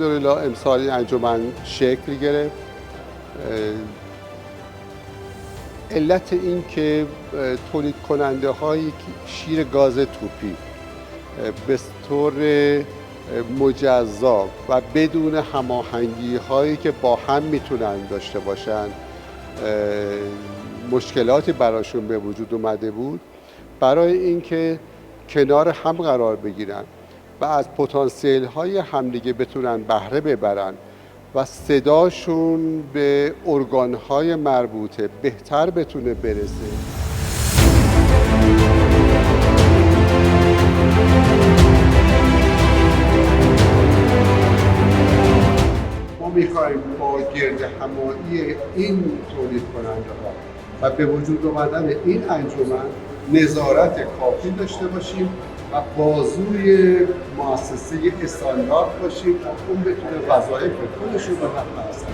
الحمدلله امسال این انجمن شکل گرفت. علت این که تولید کننده های شیر گاز توپی به طور مجزا و بدون هماهنگی هایی که با هم میتونن داشته باشن مشکلاتی براشون به وجود اومده بود، برای اینکه کنار هم قرار بگیرن و از پتانسیل های همدیگه بتونن بهره ببرن و صداشون به ارگان های مربوطه بهتر بتونه برسه. ما میخوایم با گرد همایی این تولید کننده ها و به وجود آمدن این انجمن نظارت کافی داشته باشیم و بازوی مؤسسه استاندارد باشیم تا اون بتونه وظایف خودش رو به نحو احسن.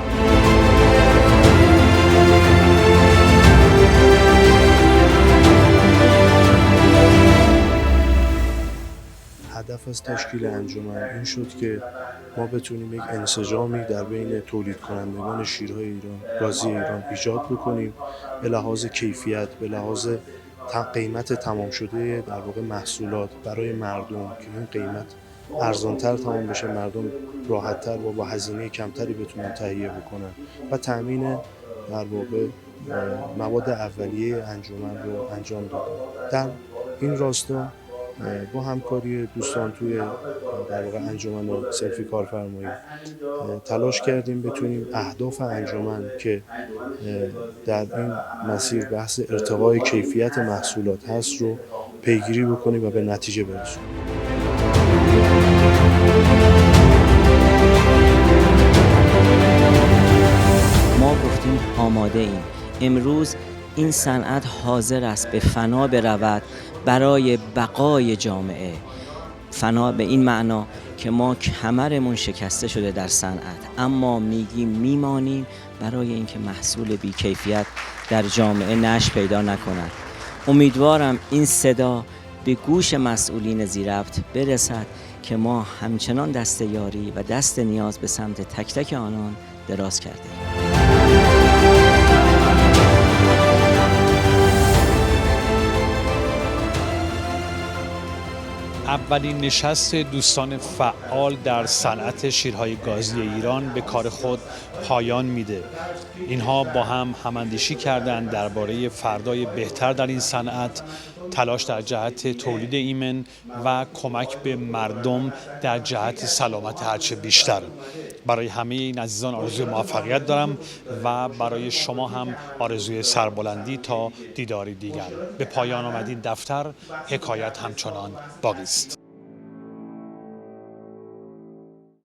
هدف از تشکیل انجمن این شد که ما بتونیم یک انسجامی در بین تولید کنندگان شیرهای ایران، گازی ایران ایجاد بکنیم به لحاظ کیفیت، به لحاظ قیمت تمام شده در واقع محصولات برای مردم که این قیمت ارزان‌تر تمام بشه، مردم راحت‌تر و با هزینه کمتری بتونن تهیه بکنن و تامین در واقع مواد اولیه انجمن رو انجام دادیم. در این راستا با همکاری دوستان توی در واقع انجمن صنفی کارفرمایی تلاش کردیم بتونیم اهداف انجمن که در این مسیر بحث ارتقای کیفیت محصولات هست رو پیگیری بکنیم و به نتیجه برسونیم. ما گفتیم آماده ایم. امروز این صنعت حاضر است به فنا برود برای بقای جامعه. فنا به این معنا که ما کمرمون شکسته شده در صنعت، اما میگیم میمانیم برای اینکه محصول بی‌کیفیت در جامعه نشأ پیدا نکند. امیدوارم این صدا به گوش مسئولین ذی‌ربط برسد که ما همچنان دست یاری و دست نیاز به سمت تک تک آنان دراز کردیم. اولین نشست دوستان فعال در صنعت شیرهای گازی ایران به کار خود پایان میده. اینها با هم هماندیشی کردند درباره فردای بهتر در این صنعت، تلاش در جهت تولید ایمن و کمک به مردم در جهت سلامت هرچه بیشتر. برای همه این عزیزان آرزوی موفقیت دارم و برای شما هم آرزوی سربلندی تا دیداری دیگر. به پایان آمد این دفتر، حکایت همچنان باقی است.